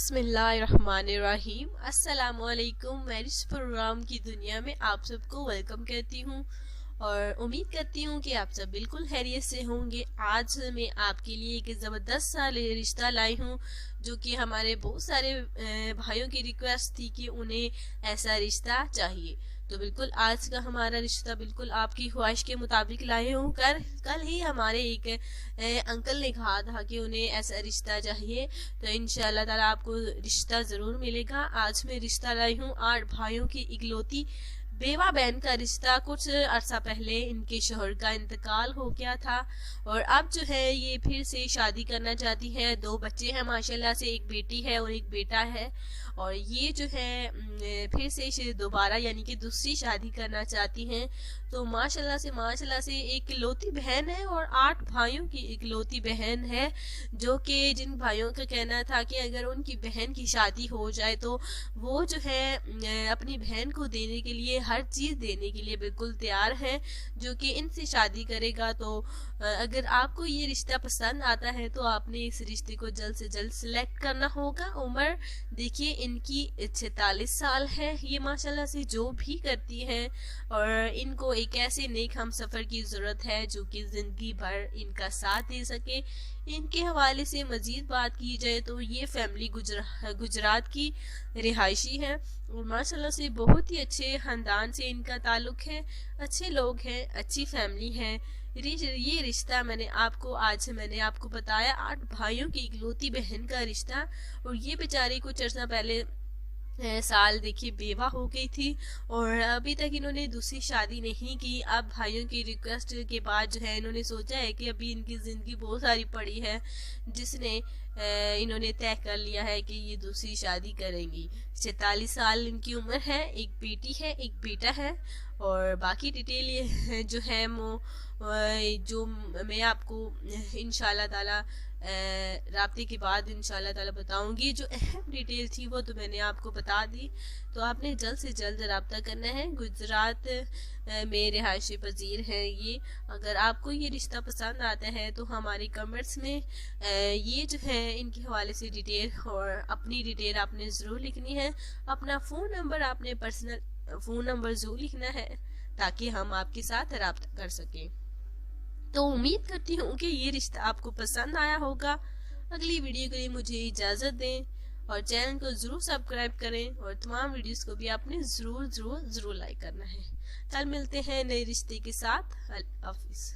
बिस्मिल्लाहिर्रहमानिर्रहीम। अस्सलाम वालेकुम। मैरिज प्रोग्राम की दुनिया में आप सबको वेलकम कहती हूँ और उम्मीद करती हूँ कि आप सब बिल्कुल खैरियत से होंगे। आज मैं आपके लिए एक ज़बरदस्त सा रिश्ता लाई हूँ जो कि हमारे बहुत सारे भाइयों की रिक्वेस्ट थी कि उन्हें ऐसा रिश्ता चाहिए। तो बिल्कुल आज का हमारा रिश्ता बिल्कुल आपकी ख्वाहिश के मुताबिक लाए हूँ। कल ही हमारे एक अंकल ने कहा था कि उन्हें ऐसा रिश्ता चाहिए, तो इंशाल्लाह ताला आपको रिश्ता ज़रूर मिलेगा। आज मैं रिश्ता लाई हूँ 8 भाइयों की इकलौती बेवा बहन का रिश्ता। कुछ अरसा पहले इनके शोहर का इंतकाल हो गया था और अब जो है ये फिर से शादी करना चाहती है। 2 बच्चे हैं माशाल्लाह से, एक बेटी है और एक बेटा है। और ये जो है फिर से दोबारा यानी कि दूसरी शादी करना चाहती हैं। तो माशाल्लाह से एक इकलौती बहन है और 8 भाइयों की इकलौती बहन है, जो कि जिन भाइयों का कहना था कि अगर उनकी बहन की शादी हो जाए तो वो जो है अपनी बहन को देने के लिए, हर चीज़ देने के लिए बिल्कुल तैयार है, जो कि इनसे शादी करेगा। तो अगर आपको ये रिश्ता पसंद आता है तो आपने इस रिश्ते को जल्द से जल्द सिलेक्ट करना होगा। उम्र देखिए इनकी 46 साल है। ये माशाल्लाह से जो भी करती हैं और इनको एक ऐसे नेक हम सफ़र की ज़रूरत है जो कि ज़िंदगी भर इनका साथ दे सके। इनके हवाले से मज़ीद बात की जाए तो ये फैमिली गुजरात की रिहायशी है और माशाल्लाह से बहुत ही अच्छे ख़ानदान से इनका ताल्लुक़ है। अच्छे लोग हैं, अच्छी फैमिली है। ये रिश्ता मैंने आपको बताया 8 भाइयों की इकलौती बहन का रिश्ता। और ये बेचारी कुछ अर्सा पहले साल देखिए बेवा हो गई थी और अभी तक इन्होंने दूसरी शादी नहीं की। अब भाइयों की रिक्वेस्ट के बाद जो है इन्होंने सोचा है कि अभी इनकी ज़िंदगी बहुत सारी पड़ी है, जिसने इन्होंने तय कर लिया है कि ये दूसरी शादी करेंगी। 46 साल इनकी उम्र है, एक बेटी है एक बेटा है। और बाकी डिटेल ये जो है जो मैं आपको इंशाल्लाह ताला राब्ते के बाद इंशाल्लाह ताला बताऊंगी। जो अहम डिटेल थी वो तो मैंने आपको बता दी, तो आपने जल्द से जल्द राब्ता करना है। गुजरात में रिहायशी पजीर है ये। अगर आपको ये रिश्ता पसंद आता है तो हमारे कमेंट्स में ये जो है इनके हवाले से डिटेल और अपनी डिटेल आपने ज़रूर लिखनी है। अपना फ़ोन नंबर, आपने पर्सनल फ़ोन नंबर ज़रूर लिखना है ताकि हम आपके साथ राब्ता कर सकें। तो उम्मीद करती हूँ कि ये रिश्ता आपको पसंद आया होगा। अगली वीडियो के लिए मुझे इजाज़त दें और चैनल को ज़रूर सब्सक्राइब करें और तमाम वीडियोस को भी आपने ज़रूर लाइक करना है। कल मिलते हैं नए रिश्ते के साथ। अल्लाह हाफिज़।